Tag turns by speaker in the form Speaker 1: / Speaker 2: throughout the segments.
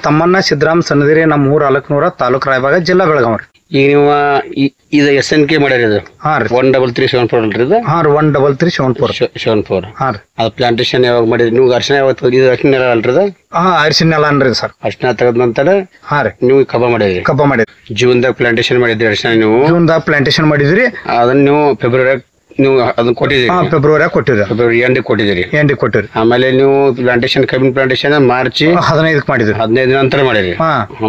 Speaker 1: ತಮ್ಮನ್ನ ಸಿದ್ದರಾಮ್ ಸನ್ನದಿರಿ ನಮ್ಮ ಊರ್ ಅಲಕ್ನೂರ ತಾಲೂಕ್ ರಾಯಬಾಗ ಜಿಲ್ಲಾ ಬೆಳಗಾವಿ.
Speaker 2: ಈಗ ನೀವು ಇದು SNK ಮಾಡ್ಯಾರ ಇದು 13374 ಅಲ್ರಿ ಇದು?
Speaker 1: ಹಾ ರೀ 13374.
Speaker 2: ಹಾ ರೀ. ಅದು ಪ್ಲಾಂಟೇಶನ್ ಯಾವಾಗ ಮಾಡಿದ್ರಿ ನೀವು? ಅರ್ಶಿನ ಯಾವತ್ತು ಇದು ಅರ್ಶಿನ ನೆಲ ಅಲ್ರಿ ಅದು?
Speaker 1: ಹಾ ಅರಿಶಿನ ನೆಲ ಅನ್ರಿ ಸರ್.
Speaker 2: ಅರ್ಶಿನ ತೆಗೆದ ನಂತರ
Speaker 1: ಹಾ ರೀ
Speaker 2: ನೀವು ಕಬ್ಬ ಮಾಡಿದ್ರಿ?
Speaker 1: ಕಬ್ಬ ಮಾಡಿದ್ರಿ.
Speaker 2: ಜೂನ್ದಾಗ ಪ್ಲಾಂಟೇಶನ್ ಮಾಡಿದ್ರಿ ಅರ್ಶಿನ ನೀವು?
Speaker 1: ಜೂನ್ದಾಗ ಪ್ಲಾಂಟೇಶನ್ ಮಾಡಿದ್ರಿ.
Speaker 2: ಅದನ್ನ ನೀವು ಫೆಬ್ರವರಿ ನೀವು ಅದನ್ನ ಕೊಟ್ಟಿದ್ದೀರಿ?
Speaker 1: ಫೆಬ್ರವರಿ ಕೊಟ್ಟಿದ್ರಿ.
Speaker 2: ಫೆಬ್ರವರಿ ಎಂಡಿಗೆ ಕೊಟ್ಟಿದ್ದೀರಿ?
Speaker 1: ಎಂಡಿಗೆ ಕೊಟ್ಟಿರಿ.
Speaker 2: ಆಮೇಲೆ ನೀವು ಪ್ಲಾಂಟೇಶನ್ ಕಬ್ಬಿನ ಪ್ಲಾಂಟೇಶನ್ ಮಾರ್ಚ್
Speaker 1: 15ಕ್ಕೆ ಮಾಡಿದ್ರಿ.
Speaker 2: 15 ನಂತರ ಮಾಡಿರಿ?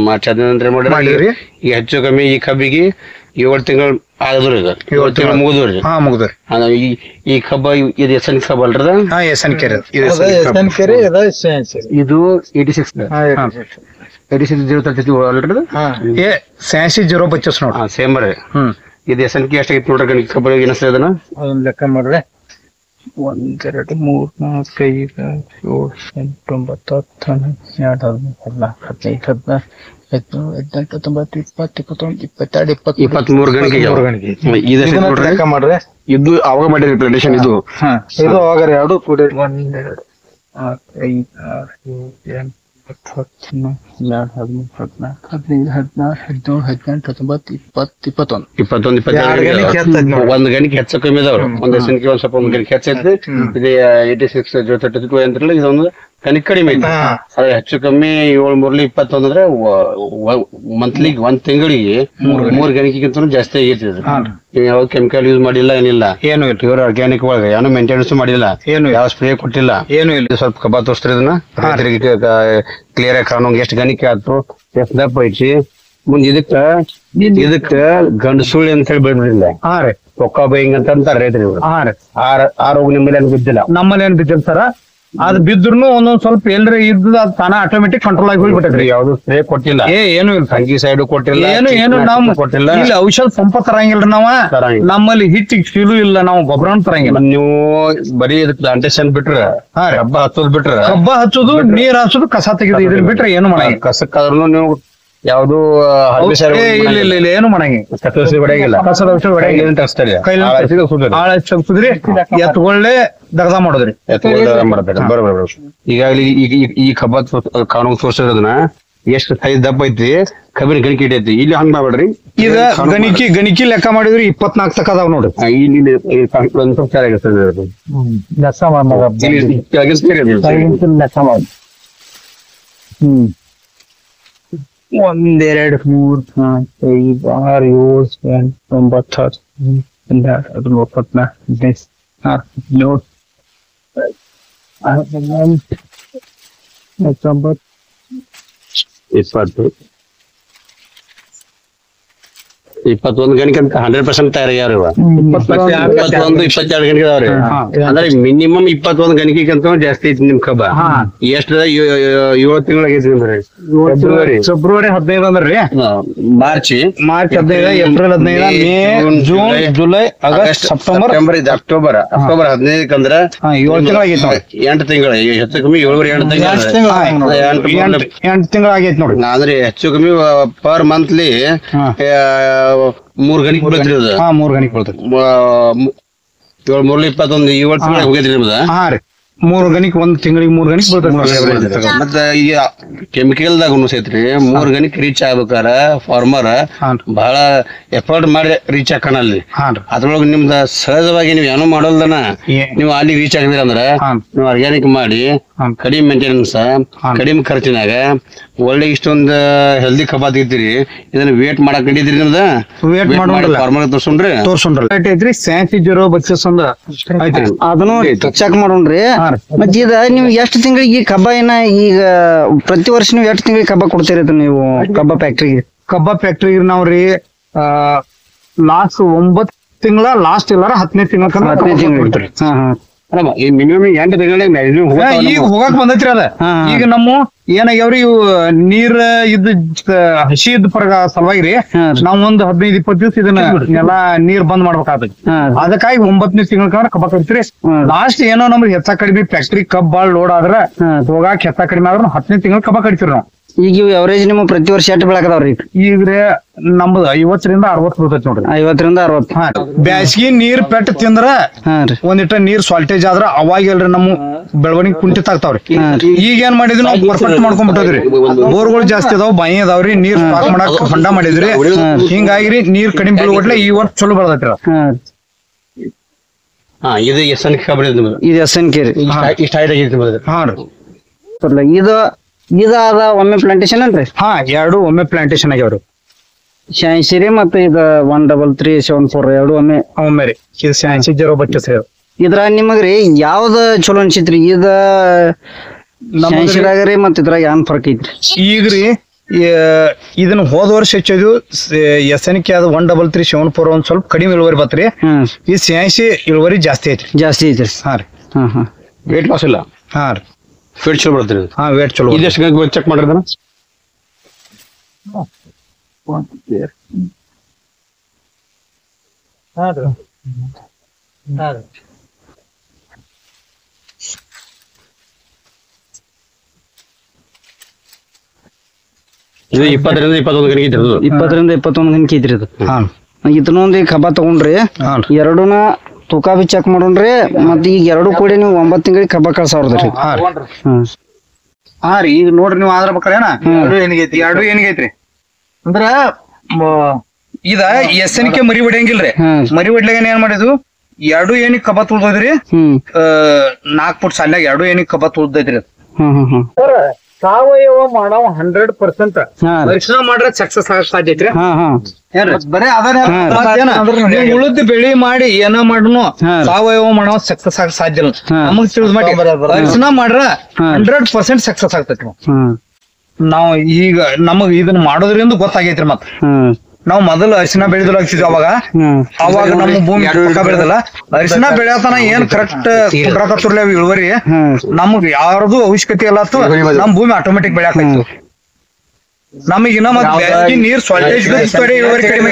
Speaker 2: ಮಾರ್ಚ್ 15 ನಂತರ ಮಾಡಿರಿ. ಈಗ ಹೆಚ್ಚು ಕಮ್ಮಿ ಈ ಕಬ್ಬಿಗೆ 7 ತಿಂಗಳು ಆದ್ರಿ. ಈಗ 7 ತಿಂಗಳು ಮುಗಿದ್ರಿ.
Speaker 1: ಮುಗಿದ್ರಿ.
Speaker 2: ಈ ಕಬ್ಬ ಇದು SNK ಕಬ್ಬ ಅಲ್ರದ?
Speaker 1: SNK
Speaker 2: ಇದು 86 032 ಅಲ್ರದ?
Speaker 1: 86 025 ನೋಡಿ.
Speaker 2: ಸೇಮ್ ರೀ. ಇದು SNK ಎಷ್ಟಾಗಿತ್ತು ನೋಡ್ರಿ ಕಬ್ಬ ಏನಸ್ತ ಇದನ್ನ
Speaker 1: ಲೆಕ್ಕ ಮಾಡ್ರಿ. 1 2 3 4 5 6 7 8 9 10 11 12 13 14 15 16 17 18 19 20 21 22 23 24 25 26 27 28 29 30 40 41 42 43 44 45 46 47 48 49 50 ಇದು ಅವಾಗ ಮಾಡಿರಿ ಪ್ಲಾಂಟೇಶನ್ ಇದು? ಇದು ಅವಾಗ ರೀ. ಎರಡು ಕೂಡಿ 1 2 3 4 5 6 7 8 9 10 11 12 13 14 15 16 17 18 19 20 21 22 ಗಣಿಕೆ ಹೆಚ್ಚು ಕಮ್ಮಿ ಇದಾವ್ರಿ. ಒಂದು SNK ಒಂದ್ ಸ್ವಲ್ಪ ಒಂದು ಗಣಿಕೆ ಹೆಚ್ಚೈತಿ. ಇದು 86 032 ಅಂತಾರಲ್ಲ ಇದೊಂದು ಗಣಿಕೆ ಕಡಿಮೆ ಐತಿ. ಅದ್ರ ಹೆಚ್ಚು ಕಮ್ಮಿ 7 3 21 ಅಂದ್ರೆ ಮಂತ್ಲಿ ಒಂದ್ ತಿಂಗಳಿಗೆ 3 ಗಣಿಕೆಗಿಂತ ಜಾಸ್ತಿ ಆಗೈತಿ. ನೀವು ಯಾವ ಕೆಮಿಕಲ್ ಯೂಸ್ ಮಾಡಿಲ್ಲ ಏನಿಲ್ಲ? ಏನು ಇಲ್ಲ. ಇವ್ರ ಆರ್ಗ್ಯಾನಿಕ್ ಒಳಗೆ ಏನು ಮೇಂಟೆನೆನ್ಸ್ ಮಾಡಿಲ್ಲ, ಏನು ಯಾವ ಸ್ಪ್ರೇ ಕೊಟ್ಟಿಲ್ಲ, ಏನು ಇಲ್ಲ. ಸ್ವಲ್ಪ ಕಬ್ಬ ತೋರಿಸ್ತಾರೆ ಇದನ್ನ ಕ್ಲಿಯರ್ ಆಗಿ ಕಾಣೋ ಎಷ್ಟು ಗಣಿಕೆ ಆಯ್ತು, ಎಷ್ಟು ದಪ್ಪ ಐತಿ. ಮುಂದ್ ಇದಕ್ಕ ಗಂಡು ಸುಳ್ಳಿ ಅಂತ ಹೇಳಿ ಬೆಳೆದಿಲ್ಲ. ಪೊಕ್ಕ ಬೈಂಗ್ ಅಂತ ಅಂತಾರ ರೈತರು. ಆ ರೋಗ ನಿಮ್ಮಲ್ಲಿ ಏನು ಬಿದ್ದಿಲ್ಲ? ನಮ್ಮಲ್ಲಿ ಏನ್ ಬಿದ್ದಿಲ್ಲ ಸರ. ಅದ್ ಬಿದ್ರು ಒಂದೊಂದ್ ಸ್ವಲ್ಪ ಎಲ್ರಿ ಇದ್ದು ಅದು ತಾನ ಆಟೋಮೆಟಿಕ್ ಕಂಟ್ರೋಲ್ ಆಗಿ ಹೋಗ್ಬಿಟ್ಟೈತ್ರಿ. ಯಾವ್ದು ಸ್ಪ್ರೇ ಕೊಟ್ಟಿಲ್ಲ, ಏನು ಇಲ್ಲ. ಸಂಗಿ ಸೈಡ್ ಕೊಟ್ಟಿಲ್ಲ, ಏನು ನಾವು ಕೊಟ್ಟಿಲ್ಲ. ಇಲ್ಲಿ ಔಷಧ ಸಂಪ ತರಂಗಿಲ್ರಿ ನಾವ. ನಮ್ಮಲ್ಲಿ ಹಿಟ್ಟಿಗೆ ಚೀಲು ಇಲ್ಲ, ನಾವು ಗೊಬ್ಬರನು ತರಂಗಿಲ್ಲ. ನೀವು ಬರೀ ಪ್ಲಾಂಟೇಶನ್ ಬಿಟ್ರ ಕಬ್ಬ ಹಚ್ಚೋದ್ ಬಿಟ್ರ ಕಬ್ಬ ಹಚ್ಚೋದು, ನೀರ್ ಹಚ್ಚೋದು, ಕಸ ತೆಗೆದು ಇದನ್ನ ಬಿಟ್ರೆ ಏನು ಮಾಡಂಗಿಲ್ಲ. ಕಸಕ್ಕಾದ್ರೂ ನೀವು ಯಾವ್ದು ಇಲ್ಲ ಏನು ಮಾಡಂಗಿಲ್ಲ. ಕಸದ ಔಷಧ ಹೊಡೆಯಂಗಿಲ್ಲ. ಆಳ್ ಎತ್ಕೊಳ್ಳೆ ದಗದ ಮಾಡೋದ್ರಿ. ಬರೋಬರ. ಈಗಾಗಲೇ ಈ ಕಬ್ಬ ಕಾನೂನು ತೋರ್ಸಿರೋದನ್ನ ಎಷ್ಟು ಸೈಜ್ ದಪ್ಪ ಐತಿ, ಕಬ್ಬಿನ ಗಣಿಕೆ ಐತಿ. ಇಲ್ಲಿ ಹಂಗ್ ಮಾಡ್ಬೇಡ್ರಿ. ಈಗ ಗಣಿಕೆ ಲೆಕ್ಕ ಮಾಡಿದ್ರಿ 24 ತಕ ಅದಾವ್ ನೋಡ್ರಿ. ಇಲ್ಲಿ ಒಂದ್ ಸ್ವಲ್ಪ ಚೆನ್ನಾಗಿರ್ತದೆ. ಲೆಕ್ಕ ಮಾಡಿ 1 2 3 4 5 6 7 8 9 10 11 12 13 21 ಗಣಿಕೆ ಅಂತ 100% ತಯಾರಾಗ್ಯಾವ್ರಿ. 21 22 ಗಣಿಕೆ ಅದಾವ್ರಿ. ಅಂದ್ರೆ ಮಿನಿಮಮ್ 21 ಗಣಿಕೆಗಿಂತ ಜಾಸ್ತಿ ಐತಿ ನಿಮ್ ಕಬ್ಬ. ಎಷ್ಟ 7 ತಿಂಗಳಾಗೈತಿ ನಿಮ್ರಿ? ಫೆಬ್ರವರಿ 15 ಅಂದ್ರಿ. March 15, April 15, May, June, July, August, September, October 15 ಅಂದ್ರ 7 ತಿಂಗಳಾಗೈತಿ. 8 ತಿಂಗಳ ಹೆಚ್ಚು ಕಮ್ಮಿ 8 ತಿಂಗಳಾಗೈತಿ ನೋಡ್ರಿ. ಅಂದ್ರೆ ಹೆಚ್ಚು ಕಮ್ಮಿ ಪರ್ ಮಂತ್ಲಿ 3 ಗಣಿಕೆ ಬೀಳ್ತೀರಿ. 3 ಗಣಿಕೆ ಬೀಳ್ತದೆ. 7 3 21 7 ತಿಂಗಳಿಗೆ ಹೋಗೈತ್ರಿ ನಿಮ್ದ? 3 ಗಣಿಕೆ ಒಂದ್ ತಿಂಗಳಿಗೆ 3 ಗಣಿಕೆ ಬೀಳ್ತದೆ. ಮತ್ತ ಈಗ ಕೆಮಿಕಲ್ದಾಗ ಸೈತ್ರಿ 3 ಗಣಿಕೆ ರೀಚ್ ಆಗ್ಬೇಕಾರ ಫಾರ್ಮರ್ ಬಹಳ ಎಫರ್ಟ್ ಮಾಡಿ ರೀಚ್ ಹಾಕೋಣ ಅಲ್ಲಿ. ಅದ್ರೊಳಗೆ ನಿಮ್ದ ಸಹಜವಾಗಿ ನೀವ್ ಏನೋ ಮಾಡೋಲ್ದನ ನೀವು ಅಲ್ಲಿ ರೀಚ್ ಆಗಿದ್ರಿ ಅಂದ್ರ ನೀವು ಆರ್ಗ್ಯಾನಿಕ್ ಮಾಡಿ ಕಡಿಮೆ ಮೇಂಟೆನೆನ್ಸ್, ಕಡಿಮೆ ಖರ್ಚಿನಾಗ ಒಳ್ಳೆ ಇಷ್ಟೊಂದು ಹೆಲ್ದಿ ಕಬ್ಬ ತೆಗಿತೀರಿ. ಇದನ್ನ ವೇಟ್ ಮಾಡಕ್ ಹಿಡಿದ್ರಿ ನಿಮ್ದ? ಫಾರ್ಮರ್ ತೋರ್ಸೊಂಡ್ರಿ
Speaker 3: ಅದನ್ನು ಚೆಕ್ ಮಾಡೋಣ್ರಿ. ಮತ್ ಇದ ನೀವು ಎಷ್ಟು ತಿಂಗಳಿಗೆ ಕಬ್ಬ ಈಗ ಪ್ರತಿ ವರ್ಷ ನೀವು ಎಷ್ಟು ತಿಂಗಳಿಗೆ ಕಬ್ಬ ಕೊಡ್ತೀರಿ ನೀವು ಕಬ್ಬ ಫ್ಯಾಕ್ಟ್ರಿಗೆ?
Speaker 1: ಕಬ್ಬ ಫ್ಯಾಕ್ಟ್ರಿಗೆ ನಾವ್ರಿ ಲಾಸ್ಟ್ 9 ತಿಂಗಳ ಲಾಸ್ಟ್ ಇಲ್ಲಾರ 10ನೇ ತಿಂಗಳ
Speaker 2: ಮಿನಿಮಮ್ 8 ತಿಂಗಳಿಗೆ
Speaker 1: ಈಗ ಹೋಗಕ್ ಬಂದೈತ್ರಿ. ಅದ ಈಗ ನಮ್ಮ ಏನಾಗ್ಯಾವ್ರಿ ಇವು ನೀರ್ ಇದ್ ಹಸಿ ಇದ್ದ ಸಲುವಾಗಿ ನಾವ್ ಒಂದ್ 15-20 ದಿವಸ ಇದನ್ನ ಎಲ್ಲಾ ನೀರ್ ಬಂದ್ ಮಾಡ್ಬೇಕಾಗ್ತೈತಿ. ಅದಕ್ಕಾಗಿ 9ನೇ ತಿಂಗಳ ಕಬ್ಬ ಕಟ್ತೀರಿ. ಲಾಸ್ಟ್ ಏನೋ ನಮ್ಗೆ ಹೆಚ್ಚ ಕಡಿಮೆ ಫ್ಯಾಕ್ಟ್ರಿ ಕಬ್ಬ ಬಾಳ್ ಲೋಡ್ ಆದ್ರ ಹೋಗಾಕ್ ಹೆಚ್ಚ ಕಡಿಮೆ ಆದ್ರ 10ನೇ ತಿಂಗಳ ಕಬ್ಬ ಕಟ್ತೀರಿ ನಾವು.
Speaker 3: ಈಗ ಇವ್ ಅವರೇಜ್ ನಿಮ್ಮ ಪ್ರತಿ ವರ್ಷ ಎಷ್ಟ್ ಬೆಳಕದಾವ್ರಿ?
Speaker 1: ಈಗ್ರೆ ನಮ್ದು 50ರಿಂದ 60 ಬೀಳ್ತೈತಿ ನೋಡ್ರಿ.
Speaker 3: 50ರಿಂದ 60.
Speaker 1: ಹಾ ಬ್ಯಾಸ್ಗಿ ನೀರ್ ಪೆಟ್ಟ ತಿಂದ್ರ
Speaker 3: ಹಾ ರೀ.
Speaker 1: ಒಂದಿಟ್ಟ ನೀರ್ ಸಾಲ್ಟೇಜ್ ಆದ್ರ ಅವಾಗೆಲ್ರಿ ನಮ್ಮ ಬೆಳವಣಿಗೆ ಕುಂಠಿತ ಆಗ್ತಾವ್ರಿ. ಈಗ ಏನ್ ಮಾಡಿದ್ವಿ ನಾವು ಪರ್ಫೆಕ್ಟ್ ಮಾಡ್ಕೊಂಡ್ಬಿಟ್ಟದ್ರಿ. ಬೋರ್ಗಳು ಜಾಸ್ತಿ ಅದಾವ್, ಬಾಯಿ ಅದಾವ್ರಿ, ನೀರ್ ಸ್ಟಾಕ್ ಮಾಡಕ್ ಹೊಂಡ ಮಾಡಿದ್ರಿ. ಹಿಂಗಾಗಿರಿ ನೀರ್ ಕಡಿಮೆ ಬೀಳ್ಕೊಟ್ಲೆ ಈ ವರ್ಷ ಚಲೋ ಬೆಳದೈತಿ.
Speaker 2: ಇದು ಎಸ್ಎನ್ ಕಬ್ಬಡಿ
Speaker 3: ಇದು SNK ರೀ.
Speaker 2: ಇಷ್ಟ ಆಗೈತಿ.
Speaker 1: ಹಾ ರೀ.
Speaker 3: ಇದು ಅದ ಒಮ್ಮೆ ಪ್ಲಾಂಟೇಶನ್ ಅನ್ರಿ?
Speaker 1: ಹಾ ಎರಡು ಒಮ್ಮೆ ಪ್ಲಾಂಟೇಶನ್ ಆಗ್ಯಾವ್ರಿ.
Speaker 3: 86 ರೀ ಮತ್ತೆ ಇದು 13374 ಎರಡು
Speaker 1: ಒಮ್ಮೆ ರೀ. ಇದು 86
Speaker 3: ಇದ್ರ ನಿಮಗ್ರಿ ಯಾವ್ದ ಚಲೋ ಅನ್ಸಿತ್ರಿ? ಇದ 86 ರೀ ಮತ್ತ ಇದ್ರಾಗ ಏನ್ ಫರ್ಕ್ ಐತ್ರಿ?
Speaker 1: ಈಗ್ರಿ ಇದನ್ನ ಹೋದ ವರ್ಷ ಹೆಚ್ಚಿದ್ವು SNK ಅದು 13374 ಒಂದ್ ಸ್ವಲ್ಪ ಕಡಿಮೆ ಇಳುವರಿ ಬತ್ರಿ. ಈ 86 ಇಳುವರಿ ಜಾಸ್ತಿ ಐತ್ರಿ.
Speaker 3: ಜಾಸ್ತಿ ಐತ್ರಿ.
Speaker 1: ಹಾ ರೀ.
Speaker 2: ವೇಟ್ ಲಾಸ್ ಇಲ್ಲ.
Speaker 1: ಹಾ ರೀ.
Speaker 2: ವೇಟ್ ಚಲೋ ಬರ್ತದೆ.
Speaker 1: ಹಾ ವೇಟ್ ಚಲೋ.
Speaker 2: ಇದೆಷ್ಟು ಚೆಕ್ ಮಾಡ್ರಿ ಅದನ್ನ? ಇದು 20ರಿಂದ 21 ಗಂಟೆ ಇದ್ರದು.
Speaker 3: 20ರಿಂದ 21 ಗಂಟೆ ಐತ್ರಿ ಇದು.
Speaker 1: ಹಾ
Speaker 3: ಇದನ್ನೊಂದ್ ಕಬ್ಬ ತಗೊಂಡ್ರಿ, ಎರಡೂನ ತೂಕ ಬಿ ಚೆಕ್ ಮಾಡೋಣ್ರಿ. ಮತ್ ಈಗ ಎರಡು ಕೂಡಿ ನೀವು 9 ತಿಂಗಳಿಗೆ ಕಬ್ಬ ಕಳ್ಸಾವ್ರದ್ರಿ.
Speaker 1: ಹಾ ರೀ. ಈಗ ನೋಡ್ರಿ ನೀವು ಆದ್ರ ಬೇಕಾರ ಎರಡು ಏನಿಗೈತ್ರಿ ಅಂದ್ರ ಇದ SNK ಮರಿ ಹೊಡಿಯಂಗಿಲ್ರಿ. ಮರಿ ಹೊಡ್ಲಾಗ ಏನ್ ಮಾಡಿದ್ವು, ಎರಡು ಏನಿಗ್ ಕಬ್ಬ ತುಳ್ದೈತ್ರಿ. 4 ಫುಟ್ ಸಾಲ್ಯಾಗ ಎರಡು ಏನಿಗ್ ಕಬ್ಬ ತುಳ್ದೈತ್ರಿ. ಸಾವಯವ ಮಾಡವ 100% ಪರಿಶ್ರಮ ಮಾಡ್ರೆ ಸಕ್ಸಸ್ ಆಗಕ್ ಸಾಧ್ಯ ಐತ್ರಿ. ಬರೀ ಉಳಿದ ಬೆಳಿ ಮಾಡಿ ಏನ ಮಾಡ್ನು ಸಾವಯವ ಮಾಡವ ಸಕ್ಸಸ್ ಆಗಕ್ ಸಾಧ್ಯ ಇಲ್ಲ. ನಮಗ್ ತಿಳಿದ್ ಮಾಡಿ ಪರಿಶ್ರಮ ಮಾಡ್ರ 100% ಸಕ್ಸಸ್ ಆಗ್ತೈತಿ. ನಾವ್ ಈಗ ನಮಗ್ ಇದನ್ನ ಮಾಡೋದ್ರಿಂದ ಗೊತ್ತಾಗೈತ್ರಿ. ಮತ್ ನಾವ್ ಮೊದಲು ಅರಿಶಿನ ಬೆಳೆದಲ್ಲ ಆಗ್ತಿದ್ವಿ ಅವಾಗ ನಮ್ಮ ಭೂಮಿ ಬೆಳೆದಲ್ಲ. ಅರಿಶಿನ ಬೆಳೆಯತನ ಏನ್ ಕರೆಕ್ಟ್ ಕುಡ್ರಾಕತ್ತರ್ಲಿ ಇಳುವರಿ ನಮಗ್ ಯಾರ್ದು ಅವಶ್ಯಕತೆ ಇಲ್ಲ. ನಮ್ ಭೂಮಿ ಆಟೋಮೆಟಿಕ್ ಬೆಳೆಯಾಕೈತಿ. ನಮಗ್ ಇನ್ನ ಮತ್ತೆ ನೀರ್ ಸಾಲ್ಟೇಜ್ ಇಳುವರಿ ಕಡಿಮೆ.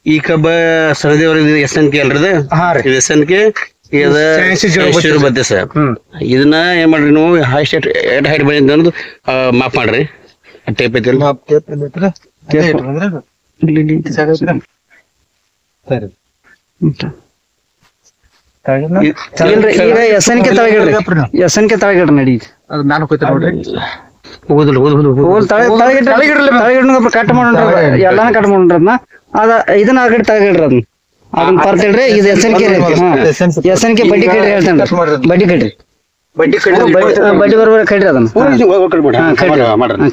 Speaker 2: ಈ ಕಬ್ಬ ಸರದೇವ್ರ SNK ಅಲ್ರಿ? ಇದು SNK ಬತ್ತೆ ಸರ್. ಇದನ್ನ ಏನ್ ಮಾಡ್ರಿ ನೀವು ಹೈಟ್ ಬೆಳೆ ಅನ್ನೋದು ಮಾಪ್ ಮಾಡ್ರಿ. ಟೇಪ್ ಐತಿ
Speaker 3: ಈಗ SNK ತಳಗಿಡ್ರಿ ನಡಿ. ಕಟ್ ಮಾಡೋಣ್ರಿ, ಎಲ್ಲಾನು ಕಟ್ ಮಾಡೋಣ್ರಿ. ಅದನ್ನ ಇದನ್ನ ಆಗಡಿ ತಳಗಿಡ್ರಿ. ಅದನ್ನ ಪರ್ತಿಡ್ರಿ. ಇದು SNK ಬಡ್ಡಿ ಕಡ್ರಿ ಹೇಳ್ತೇನ್ರಿ. ಬಡ್ಡಿ ಕಡ್ರಿ, ಬಡ್ಡಿ ಬರೋಬರ ಕಡ್ರಿ. ಅದನ್ನ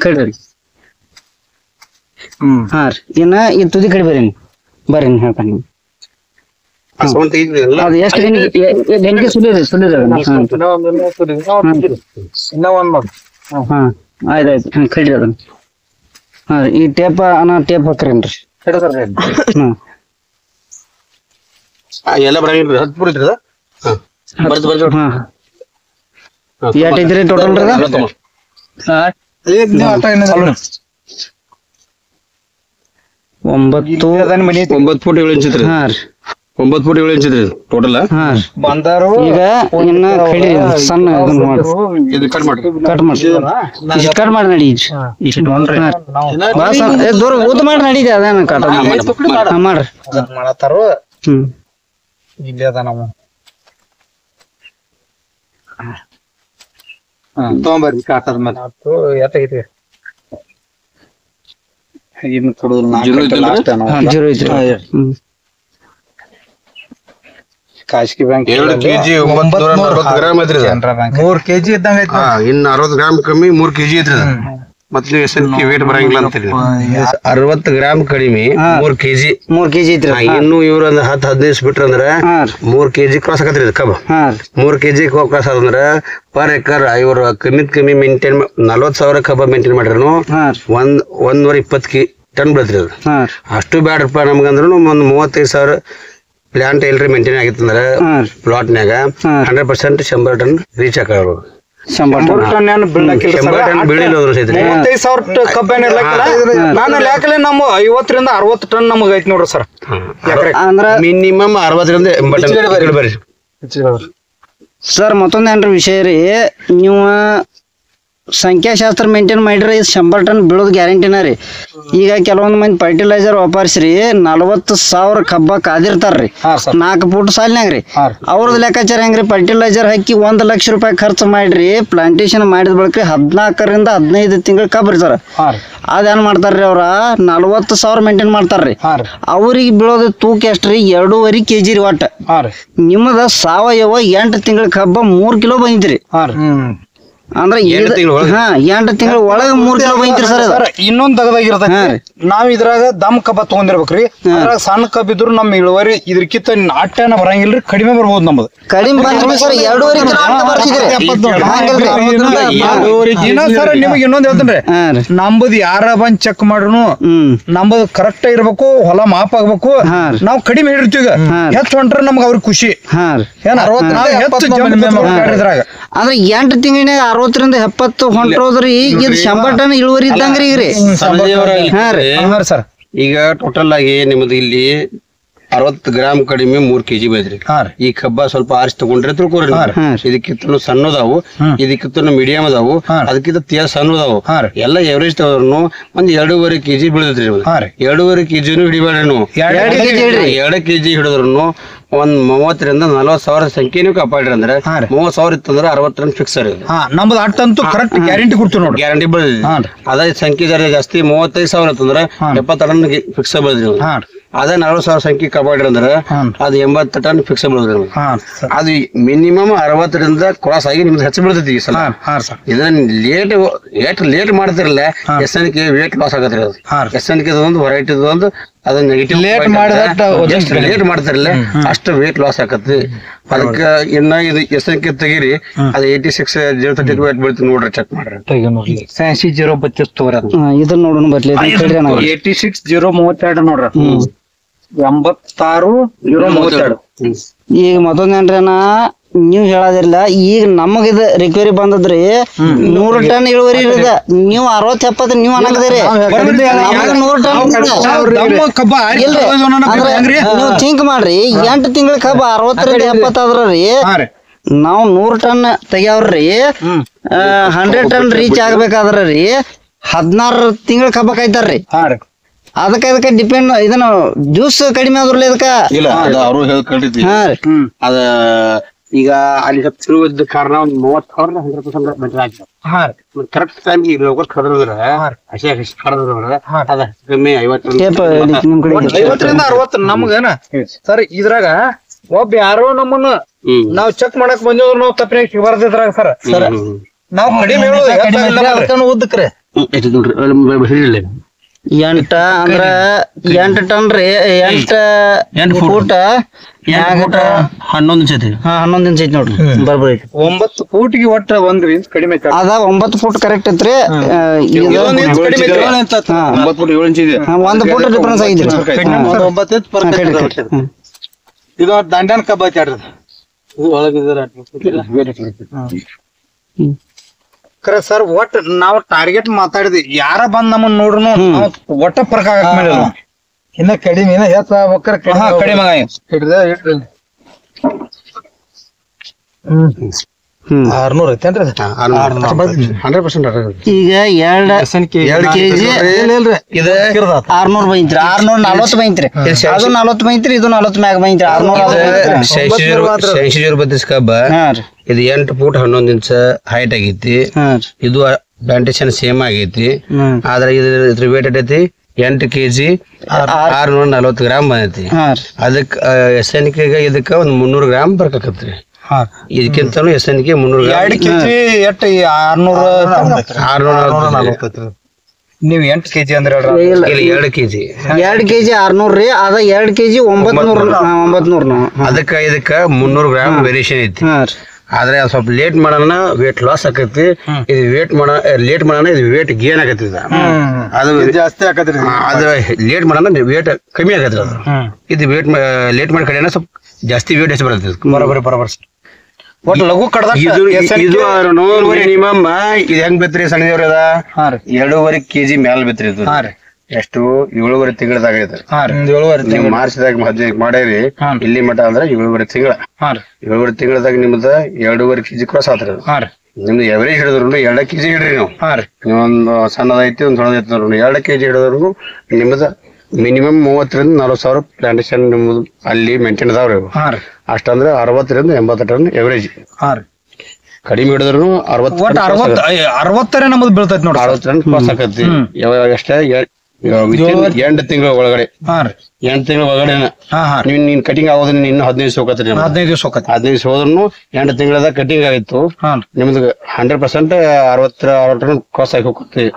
Speaker 3: ಕಡ್ರಿ. ಹಾ ರೀ. ಇನ್ನ ಈ ತುದಿ ಕಡಿ ಬರ್ರಿ ಹೇಳ್ತಾನೆ. ಅದು ಎಷ್ಟು ಗಂಟೆ ಸುಲಿರಿ ಹಾ ಆಯ್ತಾಯ್ತು. ಕಡ್ರಿ ಅದನ್ನ. ಹಾ ಈ ಟೇಪ್ ಟೇಪ್ ಹಾಕ್ರೇನ್ರಿ.
Speaker 2: ಎಲ್ಲ ಬರಂಗಿಲ್ರಿ. 10 ಪೂರ ಐತ್ರಿ.
Speaker 3: ಎಷ್ಟ್ ಐತ್ರಿ ಟೋಟಲ್?
Speaker 2: 9 ಫೂಟ್ 7 ಇಂಚ್ ಐತ್ರಿ. 9 ಫೂಟ್ 7 ಇಂಚ್ ಐತ್ರಿ ಟೋಟಲ್.
Speaker 3: ಈಗ ಇನ್ನ ಕಡಿ ಸಣ್ಣ
Speaker 2: ಕಟ್ ಮಾಡ್ರಿ.
Speaker 3: ಕಟ್ ಮಾಡಿ ನಡಿ. ದೂರ ಊತ ಮಾಡಿ ನಡೀತಿ. ಅದೇನ ಕಟ್ ಮಾಡ್ರಿ.
Speaker 1: ಇಲ್ಲಿ ಅದ ನಾವು ತಗೊಂಬರ್ರಿ. ಕಾಟದ ಮೇಲೆ ಎತ್ತೈತಿ. ಇನ್ನು ಕೊಡುದಿಲ್ಲ.
Speaker 3: 0 ಐತ್ರಿ.
Speaker 1: ಖಾಸಗಿ ಬ್ಯಾಂಕ್
Speaker 2: 2 kg 940 ಗ್ರಾಮ್ ಐತ್ರಿ.
Speaker 1: 3 kg ಇದ್ದಂಗ ಐತಿ.
Speaker 2: ಇನ್ನು 60 ಗ್ರಾಮ್ ಕಮ್ಮಿ 3 kg ಐತ್ರಿ. ಮತ್ತೆ SNK ವೇಟ್ ಬರಂಗಿಲ್ಲ ಅಂತೀರಿ. 60 ಗ್ರಾಮ್ ಕಡಿಮೆ 3 kg
Speaker 3: ಐತ್ರಿ.
Speaker 2: ಇನ್ನು ಇವ್ರ 10-15 ಬಿಟ್ರ ಅಂದ್ರ 3 kg ಕ್ರಾಸ್ ಆಗತ್ರಿ. ಕಬ್ಬ 3 kg ಕ್ರಾಸ್ ಆದಂದ್ರ ಪರ್ ಎಕರ್ ಇವ್ರ ಕಮ್ಮಿ ಮೇಂಟೈನ್ 40,000 ಕಬ್ಬ ಮೇಂಟೈನ್ ಮಾಡ್ರಿ. 120 ಟನ್ ಬೆಳತ್ರಿ. ಅದು ಅಷ್ಟು ಬ್ಯಾಡ್ರಪ್ಪ ನಮ್ಗಂದ್ರು ಒಂದ್ 35,000 ಪ್ಲಾಂಟ್ ಎಲ್ರಿ ಮೇಂಟೈನ್ ಆಗಿತ್ತಂದ್ರ ಪ್ಲಾಟ್ನ್ಯಾಗ 100% 100 ಟನ್ ರೀಚ್ ಆಕಾವ್ರು.
Speaker 3: 100 ಟನ್
Speaker 1: ನಮ್ಮ 50ರಿಂದ 60 ಟನ್ ನಮಗ ಐತಿ ನೋಡ್ರಿ ಸರ್.
Speaker 2: ಅಂದ್ರ ಮಿನಿಮಮ್ 60ರಿಂದ 80 ಟನ್ ಬರ್ರಿ.
Speaker 3: ಸರ್ ಮತ್ತೊಂದೇನ್ರಿ ವಿಷಯ ರೀ, ನೀವು ಸಂಖ್ಯಾಶಾಸ್ತ್ರ ಮೇಂಟೈನ್ ಮಾಡಿದ್ರೆ ಇದು 100 ಟನ್ ಬೀಳೋದು ಗ್ಯಾರಂಟಿನ ರೀ. ಈಗ ಕೆಲವೊಂದು ಮಂದಿ ಫರ್ಟಿಲೈಸರ್ ವಾಪರಿಸ್ರಿ 40,000 ಕಬ್ಬ ಕಾದಿರ್ತಾರ್ರಿ 4 ಫೂಟ್ ಸಾಲಿನಾಗ ರೀ. ಅವ್ರದ್ದು ಲೆಕ್ಕಾಚಾರ ಹೆಂಗ್ರಿ, ಫರ್ಟಿಲೈಸರ್ ಹಾಕಿ 1 ಲಕ್ಷ ರೂಪಾಯಿ ಖರ್ಚು ಮಾಡ್ರಿ ಪ್ಲಾಂಟೇಶನ್ ಮಾಡಿದ ಬಳಿಕ 14ರಿಂದ 15 ತಿಂಗಳು ಕಬ್ಬ ಇರ್ತಾರ. ಅದೇನ್ ಮಾಡ್ತಾರ್ರಿ, ಅವ್ರ 40,000 ಮೇಂಟೈನ್ ಮಾಡ್ತಾರ್ರಿ. ಅವ್ರಿಗೆ ಬೀಳೋದು ತೂಕ ಎಷ್ಟ್ರಿ, 2.5 kg ರೀ. ಒಟ್ಟ ನಿಮ್ಮದ ಸಾವಯವ 8 ತಿಂಗಳ ಕಬ್ಬ 3 ಕಿಲೋ ಬಂದಿದ್ರಿ. ಅಂದ್ರೆ 8 ತಿಂಗಳ ಒಳಗ 3 ಕಿಲೋ ಬಂದಿರಿ ಸರ್.
Speaker 1: ಇನ್ನೊಂದ್ ತಗದಾಗಿರ್ತೈತಿ, ನಾವ್ ಇದ್ರಾಗ ದಮ್ ಕಬ್ಬ ತಗೊಂಡಿರ್ಬೇಕ್ರಿ. ಅದ್ರಾಗ ಸಣ್ಣ ಕಬ್ಬ ಇದ್ರು ನಮ್ ಇಳುವರಿ ಇದ್ರಕ್ಕಿಂತ ನಾಟ್ಯನ ಬರಂಗಿಲ್ರಿ, ಕಡಿಮೆ ಬರ್ಬೋದು ನಮ್ದು.
Speaker 3: ಕಡಿಮೆ ಬಂದ್ರಿ ಸರ್, 2.5 ಕಿಲೋ ಬರ್ತಿದ್ರಿ.
Speaker 1: ಸರ್ ನಿಮಗೆ ಇನ್ನೊಂದ್ ಹೇಳ್ತೇನ್ರಿ, ನಮ್ಮದು ಯಾರ ಬಂದ್ ಚೆಕ್ ಮಾಡ್ರು ನಮ್ಮದು ಕರೆಕ್ಟ್ ಇರ್ಬೇಕು, ಹೊಲ ಮಾಪ್ ಆಗ್ಬೇಕು. ನಾವ್ ಕಡಿಮೆ ಹಿಡಿರ್ತೀವಿ, ಹೆಚ್ಚು ಹೊಂಟ್ರ ನಮ್ಗ ಅವ್ರಿಗೆ ಖುಷಿ.
Speaker 3: ಅಂದ್ರೆ 8 ತಿಂಗಳಿನಾಗ 60ರಿಂದ 70 ಹೊಂಟ್ರೋದ್ರಿ. ಇದು 100 ಟನ್ ಇಳುವರಿ ಇದ್ದಂಗ್ರಿ ಈಗ ರೀ.
Speaker 2: ಸರ್ ಈಗ ಟೋಟಲ್ ಆಗಿ ನಿಮ್ದು ಇಲ್ಲಿ 60 ಗ್ರಾಮ್ ಕಡಿಮೆ 3 kg ಬೆಳೆದ್ರಿ. ಈ ಕಬ್ಬ ಸ್ವಲ್ಪ ಆರಿಸಿ ತಗೊಂಡ್ರೆ ತಿಳ್ಕೊರಿ, ಇದಕ್ಕಿಂತ ಸಣ್ಣದಾವು, ಇದಕ್ಕಿಂತ ಮೀಡಿಯಂ ಅದಾವು, ಅದಕ್ಕಿಂತ ತೀರ ಸಣ್ಣದಾವು. ಎಲ್ಲ ಎವರೇಜ್ ತಗೋರ್ನು ಒಂದ್ 2.5 kg ಬೆಳೆದ್ರಿ. 2.5 kg ಹಿಡಿಬೇಡ್ರಿ ನೀವು. 2 kg ಹಿಡಿದ್ರು ಒಂದ್ 30ರಿಂದ 40,000 ಸಂಖ್ಯೆ ನೀವು ಕಾಪಾಡ್ರಿ. ಅಂದ್ರೆ 30,000 ಇತ್ತಂದ್ರೆ 60 ಟನ್ ಫಿಕ್ಸ್ ರೀ.
Speaker 1: ನಮ್ದು ಅಟ್ಟಂತೂ ಕರೆಕ್ಟ್ ಗ್ಯಾರಂಟಿ ಕೊಡ್ತೀವಿ ನೋಡಿ,
Speaker 2: ಗ್ಯಾರಂಟಿ ಬೆಳೆದ್ರಿ. ಅದೇ ಸಂಖ್ಯೆ ಜಾಸ್ತಿ 35,000 ಇತ್ತಂದ್ರೆ 70 ಟನ್ ಫಿಕ್ಸ್ ಬೆಳೆದ್ರಿ. ಅದೇ 40,000 ಸಂಖ್ಯೆ ಕಾಪಾಡ್ರಿ ಅಂದ್ರೆ ಅದು 80 ಟನ್ ಫಿಕ್ಸ್ ಬೆಳೆದ್ರಿ. ಅದು ಮಿನಿಮಮ್ 60ರಿಂದ ಕ್ರಾಸ್ ಆಗಿ ನಿಮ್ದು ಹೆಚ್ಚು ಬೆಳೆದೈತಿ ಈ ಸಲ. ಇದನ್ನ ಲೇಟ್ ಮಾಡ್ತಿರಲ್ಲ, ಎಸ್ಎನ್ಕೆ ವೇಟ್ ಲಾಸ್ ಆಗತ್ರಿ. ಅದು ಎಸ್ಎನ್ಕೆ ಒಂದು ವೆರೈಟಿ ಒಂದು ಅದ ನೆಗೆಟಿವ್ ಲೇಟ್ ಮಾಡ್ತಾರಲ್ಲ ಅಷ್ಟು ವೇಟ್ ಲಾಸ್ ಆಕತ್ರಿ. ಅದಕ್ಕ ಇನ್ನ ಇದು ಎಸ್ಎನ್ಕೆ ತೆಗೀರಿ, ಅದು 86 032 ಬೀಳ್ತೀವಿ ನೋಡ್ರಿ, ಚೆಕ್ ಮಾಡ್ರಿ.
Speaker 1: 86 032 ತಗೋರಿ.
Speaker 3: ಇದನ್ನ ನೋಡೋಣ ಬರ್ಲಿ,
Speaker 1: 86 032 ನೋಡ್ರಿ. 86 032.
Speaker 3: ಈಗ ಮತ್ತೊಂದೇನ್ರೇನ ನೀವ್ ಹೇಳೋದಿಲ್ಲ, ಈಗ ನಮಗ ಇದು ರಿಕವರಿ ಬಂದದ್ರಿ 100 ಟನ್ ಇಳುವರಿ ಇರದ. ನೀವು 60-70 ನೀವ್ ಅನ್ನಕದಿರಿ, 100 ಟನ್. ನೀವು ಥಿಂಕ್ ಮಾಡ್ರಿ, 8 ತಿಂಗಳ ಕಬ್ಬ 60ರಿಂದ 70 ಆದ್ರಿ, ನಾವ್ 100 ಟನ್ ತೆಗ್ಯಾವ್ರಿ. 100 ಟನ್ ರೀಚ್ ಆಗ್ಬೇಕಾದ್ರಿ 16 ತಿಂಗಳ ಕಬ್ಬ ಕಾಯ್ತಾರ್ರಿ. ಅದಕ್ಕೆ ಡಿಪೆಂಡ್. ಇದನ್ನ ಜ್ಯೂಸ್ ಕಡಿಮೆ ಆದ್ರಲ್ಲ ಇದಕ್ಕ
Speaker 2: ಇಲ್ಲ, ಅವರು ಹೇಳ್ಕೊಂಡಿದ್ವಿ. ಅದ ಈಗ ಅಲ್ಲಿ ಸ್ವಲ್ಪ ತಿರುಗಿದ ಕಾರಣ ಒಂದ್ 30,000 100% ಮೆಟ್ರ ಆಗ್ತದೆ. ಕರೆಕ್ಟ್ ಟೈಮ್ ಈಗ ಲೋಕಲ್ ಕಡ್ದ್ರ ಹಸಿ ಕಡ್ದ್ರ ಅದ ಕಮ್ಮಿ
Speaker 1: 50ರಿಂದ 60 ನಮ್ಗೇನ ಸರ್. ಇದ್ರಾಗ ಒಬ್ಬ ಯಾರೋ ನಮ್ಮನ್ನ ನಾವ್ ಚೆಕ್ ಮಾಡಕ್ ಬಂದಿದ್ರು, ನಾವ್ ತಪ್ಪಿನಾಗ ಸಿಗಬಾರ್ದಿದ್ರಾಗ ಸರ್. ನಾವ್ ಕಡಿಮೆ ಉದ್ದಕ್ರೆ
Speaker 3: 8 ಅಂದ್ರ 8 ಟನ್ ರೀ. 8 ಫೂಟ್
Speaker 2: 11 ಇಂಚ್ ಐತಿ.
Speaker 3: 11 ಇಂಚ್ ಐತಿ ನೋಡ್ರಿ, ಬರ್ಬರ್ ಐತಿ.
Speaker 1: 9 ಫೂಟ್ಗೆ ಒಟ್ಟ 1 ಇಂಚ್ ಕಡಿಮೆ
Speaker 3: ಅದ. 9 ಫೂಟ್ ಕರೆಕ್ಟ್ ಐತ್ರಿ.
Speaker 2: 9 ಫೂಟ್ 7 ಇಂಚ್ ಇದೆ.
Speaker 3: 1 ಫೂಟ್ ಡಿಫರೆನ್ಸ್ ಆಗಿದ್ರಿ.
Speaker 1: 9 inch perfect. ಇದು ದಂಡನ್ ಕಬ್ಬ ಐತಿ. ಇದು ಒಳಗಿದ್ರೆ ಕರೆ ಸರ್. ಒಟ್ ನಾವ್ ಟಾರ್ಗೆಟ್ ಮಾತಾಡಿದ್ವಿ, ಯಾರ ಬಂದ್ ನಮ್ಮನ್ನ ನೋಡ್ರು ಒಟ್ಟ ಫರ್ಕ್ ಆಗಕ್ ಮೇಲೆ ಇನ್ನ ಕಡಿಮೆ ಹೆಚ್ಚ ಆಗ್ಬೇಕಾರೆ ಕಡಿಮೆ ಹಿಡ್ದ 600 ಐತೇನ್ರಿ?
Speaker 2: 100%
Speaker 3: ಈಗ 2 kg
Speaker 2: ಇದು
Speaker 3: 600 ಬೈತ್ರಿ. 640 ಬೈತ್ರಿ. ಅದು 40 ಬೈತ್ರಿ, ಇದು 40 ಮ್ಯಾಗ ಬೈತ್ರಿ.
Speaker 2: 600 ಕಬ್ಬ. ಇದು 8 ಫೂಟ್ 11 ಇಂಚ್ ಹೈಟ್ ಆಗೈತಿ. ಇದು ಪ್ಲಾಂಟೇಶನ್ ಸೇಮ್ ಆಗೈತಿ. ಆದ್ರೆ ಇದ್ರ ವೇಟ್ ಐತಿ 8 kg 640 ಗ್ರಾಮ್ ಬಂದೈತಿ. ಅದಕ್ಕ ಎಸ್ಎನ್ಕೆ ಇದಕ್ಕ ಒಂದ್ 300 ಗ್ರಾಮ್ ಬರ್ಕತ್ರಿ. ಇದಕ್ಕಿಂತಲೂ ಎಸ್ಎನ್ಕೆ 300 ಗ್ರಾಮ್.
Speaker 1: 2 kg ಎಟ್ 640. ನೀವ್ 8 kg ಅಂದ್ರೆ
Speaker 2: 2 kg
Speaker 3: 600 ರೀ. ಅದ 2 kg 900.
Speaker 2: ಅದಕ್ಕ ಇದಕ್ಕ 300 ಗ್ರಾಮ್ ವೇರಿಯೇಷನ್ ಐತಿ. ಆದ್ರೆ ಸ್ವಲ್ಪ ಲೇಟ್ ಮಾಡೋಣ ವೇಟ್ ಲಾಸ್ ಆಕೈತಿ. ಇದು ಲೇಟ್ ಮಾಡೋಣ ಇದು ವೇಟ್ ಗೇನ್ ಆಗತ್ತಿ. ಅದು
Speaker 1: ಜಾಸ್ತಿ ಆಕತ್ರಿ.
Speaker 2: ಅದು ಲೇಟ್ ಮಾಡೋಣ ವೇಟ್ ಕಮ್ಮಿ ಆಗತ್ರಿ. ಅದು ಇದು ವೇಟ್ ಲೇಟ್ ಮಾಡಿ ಕಡೆ ಸ್ವಲ್ಪ ಜಾಸ್ತಿ ವೇಟ್ ಹೆಚ್ಚು ಬರ್ತದೆ.
Speaker 1: ಬರೋಬರಿ. ಒಟ್ಟು ಲಘು ಕಡ್ದ
Speaker 2: ಇದು ಮಿನಿಮಮ್ ಇದು ಹೆಂಗ್ ಬೇತ್ರಿ ಸಣ್ಣದೇವ್ರ ಅದ 2.5 kg ಮ್ಯಾಲ ಬೇತ್ರಿ. ಇದು ಎಷ್ಟು 7.5 ತಿಂಗಳದಾಗ ಇದೆ. ನೀವು ಮಾರ್ಚ್ದಾಗ 15 ಮಾಡೇರಿ ಇಲ್ಲಿ ಮಠ ಅಂದ್ರೆ 7.5 ತಿಂಗಳ. 7.5 ತಿಂಗಳದಾಗ ನಿಮ್ದ 2.5 kg ಕ್ರಾಸ್ ಆತ್ರಿ. ನಿಮ್ದು ಎವರೇಜ್ ಹಿಡಿದ್ರು 2 kg ಹಿಡ್ರಿ ನೀವು. ನೀವೊಂದು ಸಣ್ಣದೈತಿ ಒಂದ್ ಸಣ್ಣದೈತಿ ನೋಡ್ರಿ 2 kg ಹಿಡಿದ್ರು ನಿಮ್ದ ಮಿನಿಮಮ್ 30 ರಿಂದ 40 ಸಾವಿರ ಪ್ಲಾಂಟೇಶನ್ ನಿಮ್ದು ಅಲ್ಲಿ ಮೇಂಟೈನ್ ಅದಾವ್ರಿ. ಅಷ್ಟಂದ್ರೆ 60 ರಿಂದ 80 ಟನ್ ಎವರೇಜ್. ಕಡಿಮೆ ಹಿಡಿದ್ರು
Speaker 1: 60 ನಮ್ದು ಬೀಳ್ತೈತಿ ನೋಡಿ.
Speaker 2: 60 ಟನ್ ಕ್ರಾಸ್ ಆಕತಿ. ಎಷ್ಟೇ 8 ತಿಂಗಳ ಒಳಗಡೆ 8 ತಿಂಗಳ ಒಳಗಡೆ ನೀನ್ ಕಟಿಂಗ್ ಆಗೋದ್ರ ಇನ್ನು 15 ದಿವಸ ಹೋಗತ್ರಿ. 15 ದಿವಸ ಹೋದ್ರು 8 ತಿಂಗಳದಾಗ ಕಟಿಂಗ್ ಆಗಿತ್ತು ನಿಮ್ದು 100% 60 ಟನ್ ಕ್ರಾಸ್ ಆಗಿ ಹೋಗ್ತೈತಿ.